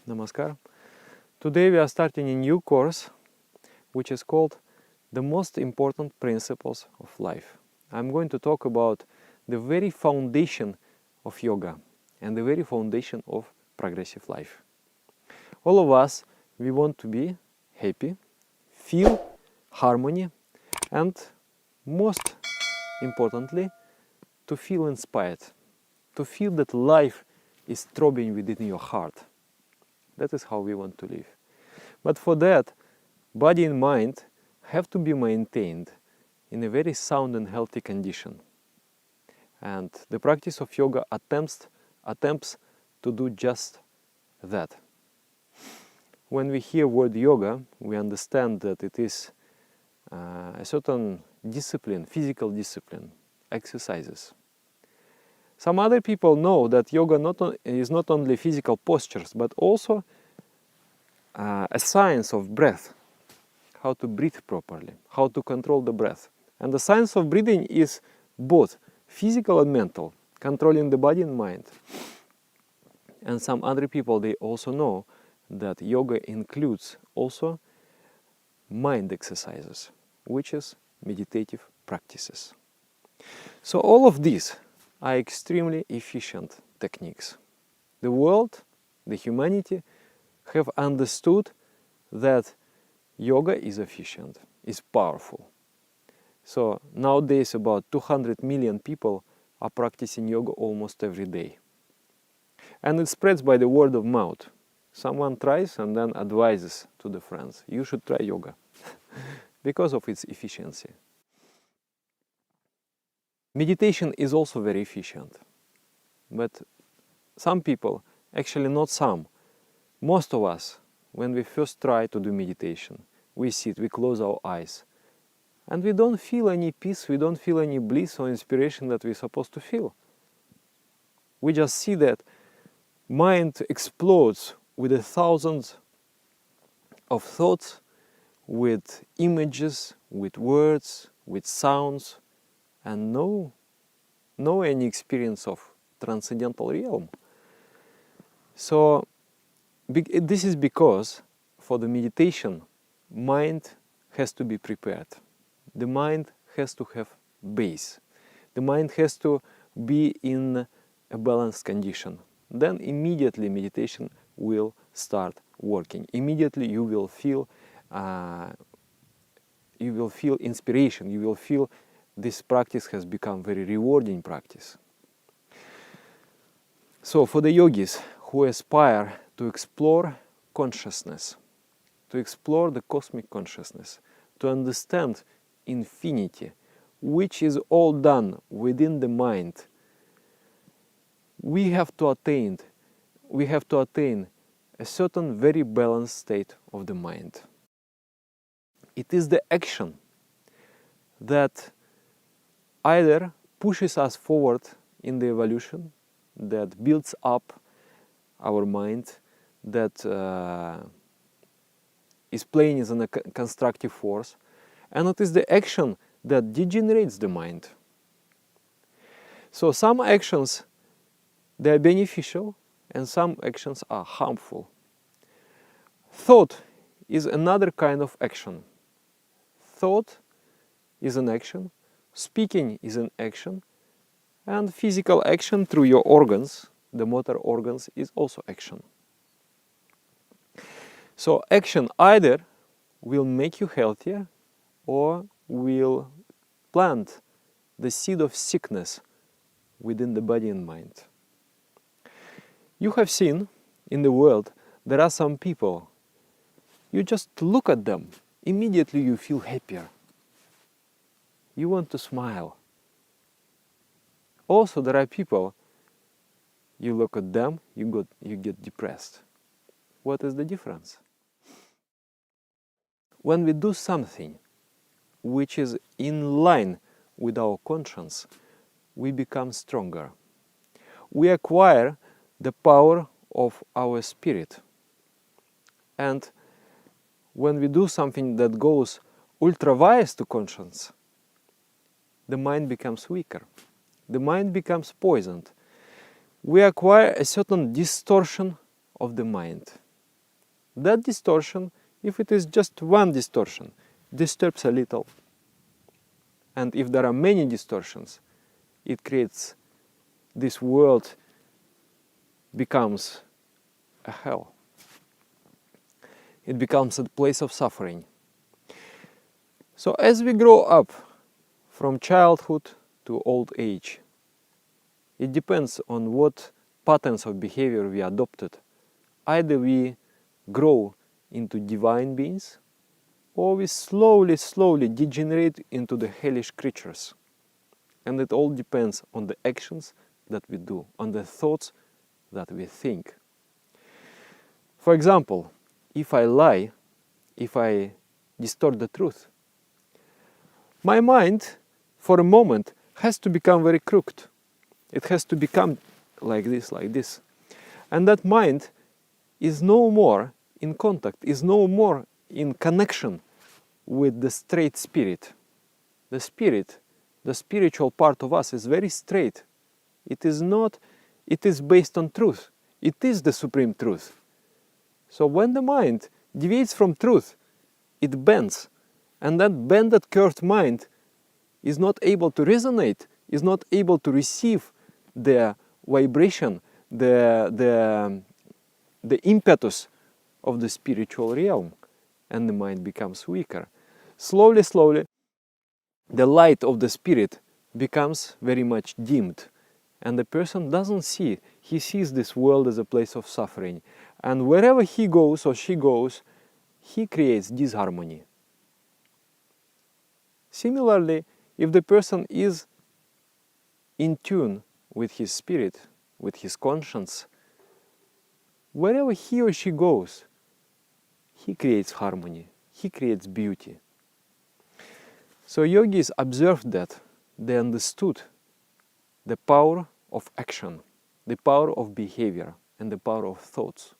Namaskar. Today we are starting a new course which is called The Most Important Principles of Life. I'm going to talk about the very foundation of yoga and the very foundation of progressive life. All of us, we want to be happy, feel harmony, and most importantly, to feel inspired, to feel that life is throbbing within your heart. That is how we want to live. But for that, body and mind have to be maintained in a very sound and healthy condition. And the practice of yoga attempts to do just that. When we hear word yoga, we understand that it is a certain discipline, physical discipline, exercises. Some other people know that yoga is not only physical postures, but also a science of breath, how to breathe properly, how to control the breath. And the science of breathing is both physical and mental, controlling the body and mind. And some other people, they also know that yoga includes also mind exercises, which is meditative practices. So all of these are extremely efficient techniques. The world, the humanity, have understood that yoga is efficient, is powerful. So nowadays about 200 million people are practicing yoga almost every day. And it spreads by the word of mouth. Someone tries and then advises to the friends, you should try yoga, because of its efficiency. Meditation is also very efficient, but some people, actually not some, most of us, when we first try to do meditation, we sit, we close our eyes, and we don't feel any peace, we don't feel any bliss or inspiration that we're supposed to feel. We just see that mind explodes with thousands of thoughts, with images, with words, with sounds, and no any experience of transcendental realm. So this is because for the meditation, mind has to be prepared. The mind has to have base. The mind has to be in a balanced condition. Then immediately meditation will start working. Immediately you will feel inspiration. You will feel this practice has become very rewarding practice. So for the yogis who aspire to explore consciousness, to explore the cosmic consciousness, to understand infinity, which is all done within the mind, we have to attain a certain very balanced state of the mind. It is the action that either pushes us forward in the evolution, that builds up our mind, that is playing as a constructive force, and it is the action that degenerates the mind. So some actions, they are beneficial, and some actions are harmful. Thought is another kind of action. Thought is an action, speaking is an action, and physical action through your organs, the motor organs, is also action. So action either will make you healthier or will plant the seed of sickness within the body and mind. You have seen in the world there are some people, you just look at them, immediately you feel happier. You want to smile. Also there are people, you look at them, you get depressed. What is the difference? When we do something which is in line with our conscience, we become stronger. We acquire the power of our spirit. And when we do something that goes ultra-wise to conscience, the mind becomes weaker. The mind becomes poisoned. We acquire a certain distortion of the mind. that distortion, if it is just one distortion, disturbs a little. And if there are many distortions, it creates, this world becomes a hell. It becomes a place of suffering. So as we grow up from childhood to old age, it depends on what patterns of behavior we adopted. Either we grow into divine beings, or we slowly degenerate into the hellish creatures. And it all depends on the actions that we do, on the thoughts that we think. For example, if I lie, if I distort the truth, my mind, for a moment, has to become very crooked. It has to become like this. And that mind is no more in contact, is no more in connection with the straight spirit. The spirit, the spiritual part of us is very straight. It is not, it is based on truth. It is the supreme truth. So when the mind deviates from truth, it bends. And that bended, curved mind is not able to resonate, is not able to receive the vibration, the impetus of the spiritual realm, and the mind becomes weaker. Slowly, the light of the spirit becomes very much dimmed, and the person doesn't see. He sees this world as a place of suffering, and wherever he goes or she goes, he creates disharmony. Similarly, if the person is in tune with his spirit, with his conscience, wherever he or she goes, he creates harmony, he creates beauty. So yogis observed that, they understood the power of action, the power of behavior, and the power of thoughts.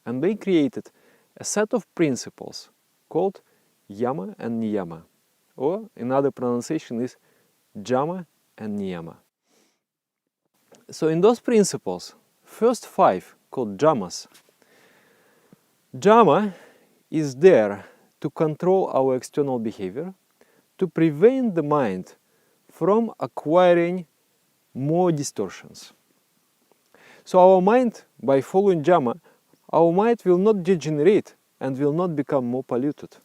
And they created a set of principles called yama and niyama, or another pronunciation is jama and niyama. So in those principles, first 5 called jamas, jama is there to control our external behavior, to prevent the mind from acquiring more distortions. So our mind, by following jama, our mind will not degenerate and will not become more polluted.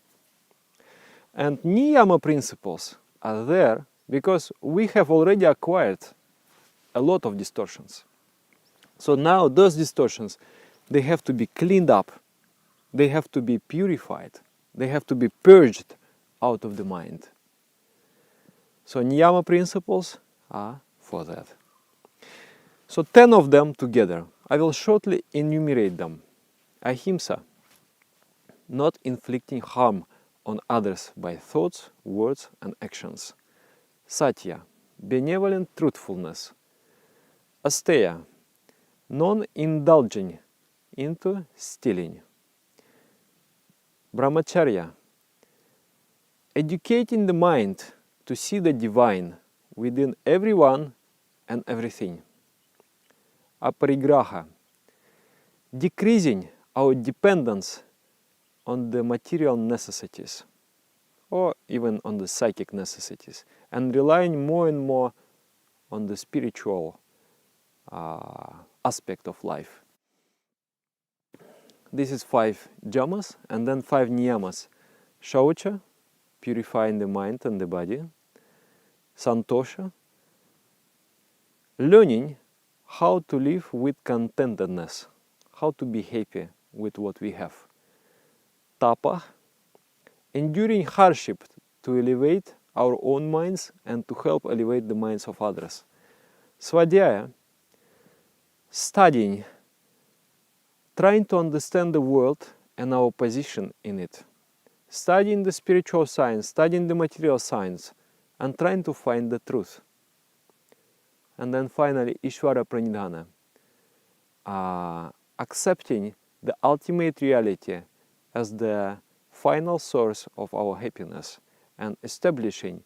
And niyama principles are there because we have already acquired a lot of distortions. So now those distortions, they have to be cleaned up, they have to be purified, they have to be purged out of the mind. So niyama principles are for that. So 10 of them together. I will shortly enumerate them. Ahimsa, not inflicting harm on others by thoughts, words and actions. Satya, benevolent truthfulness. Asteya, non-indulging into stealing. Brahmacharya, educating the mind to see the divine within everyone and everything. Aparigraha, decreasing our dependence on the material necessities, or even on the psychic necessities, and relying more and more on the spiritual aspect of life. This is 5 jamas, and then 5 niyamas. Shaucha, purifying the mind and the body. Santosha, learning how to live with contentedness, how to be happy with what we have. Tapa, enduring hardship to elevate our own minds and to help elevate the minds of others. Svadhyaya, studying, trying to understand the world and our position in it. Studying the spiritual science, studying the material science, and trying to find the truth. And then finally, Ishvara Pranidhana, accepting the ultimate reality as the final source of our happiness, and establishing,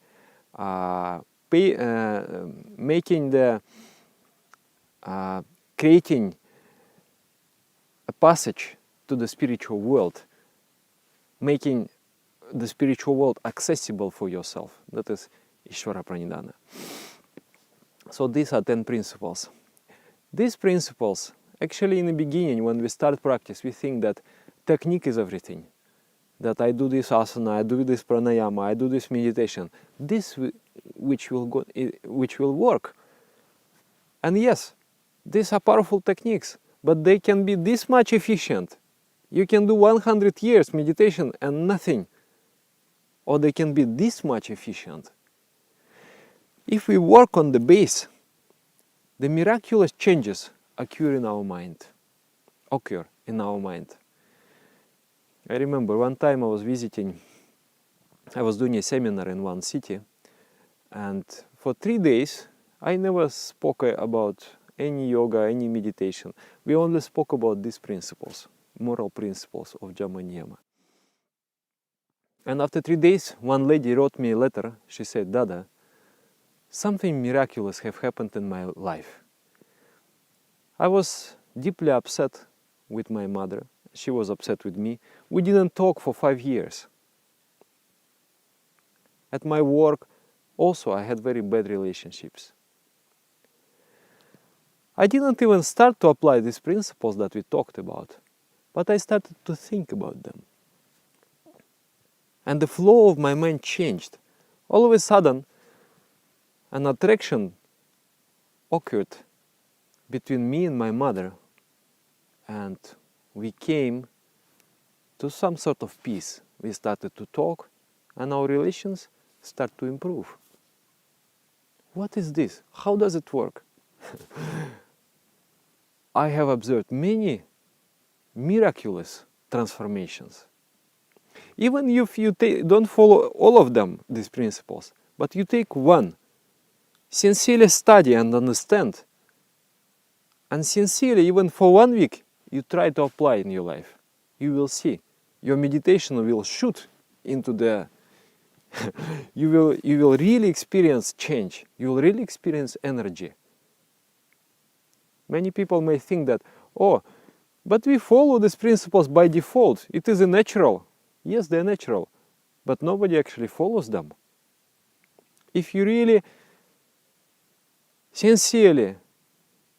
creating a passage to the spiritual world, making the spiritual world accessible for yourself. That is Ishvara Pranidhana. So these are 10 principles. These principles, actually in the beginning, when we start practice, we think that technique is everything. That I do this asana, I do this pranayama, I do this meditation. This which will work. And yes, these are powerful techniques, but they can be this much efficient. You can do 100 years meditation and nothing. Or they can be this much efficient. If we work on the base, the miraculous changes occur in our mind. I remember one time I was doing a seminar in one city, and for 3 days I never spoke about any yoga, any meditation. We only spoke about these principles, moral principles of Dhamma Niyama. And after 3 days, one lady wrote me a letter. She said, "Dada, something miraculous have happened in my life. I was deeply upset with my mother. She was upset with me. We didn't talk for 5 years. At my work, also, I had very bad relationships. I didn't even start to apply these principles that we talked about, but I started to think about them. And the flow of my mind changed. All of a sudden, an attraction occurred between me and my mother, and we came to some sort of peace. We started to talk, and our relations start to improve. What is this? How does it work?" I have observed many miraculous transformations. Even if you don't follow all of them, these principles, but you take one, sincerely study and understand, and sincerely, even for 1 week, you try to apply in your life, you will see your meditation will shoot into the you will really experience change. You will really experience energy. Many people may think that, oh, but we follow these principles by default. It is a natural. Yes, they're natural, but nobody actually follows them. If you really sincerely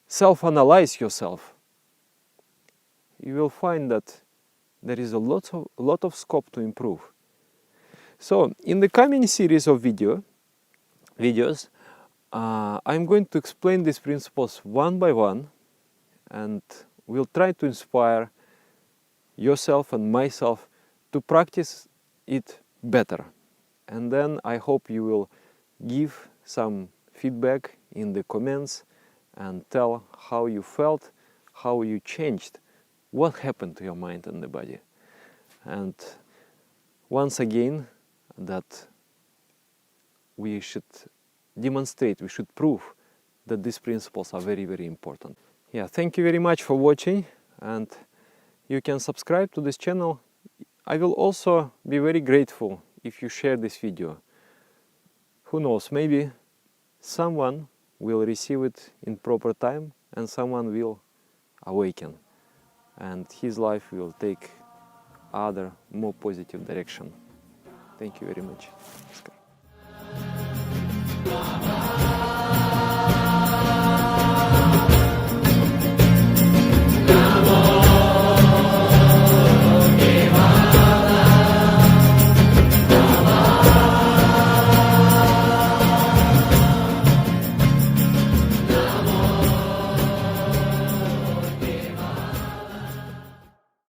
self-analyze yourself, you will find that there is a lot of scope to improve. So, in the coming series of videos, I'm going to explain these principles one by one, and we'll try to inspire yourself and myself to practice it better. And then I hope you will give some feedback in the comments and tell how you felt, how you changed, what happened to your mind and the body. And once again, that we should demonstrate, we should prove that these principles are very, very important. Yeah, thank you very much for watching, and you can subscribe to this channel. I will also be very grateful if you share this video. Who knows, maybe someone will receive it in proper time and someone will awaken and his life will take other, more positive direction. Thank you very much.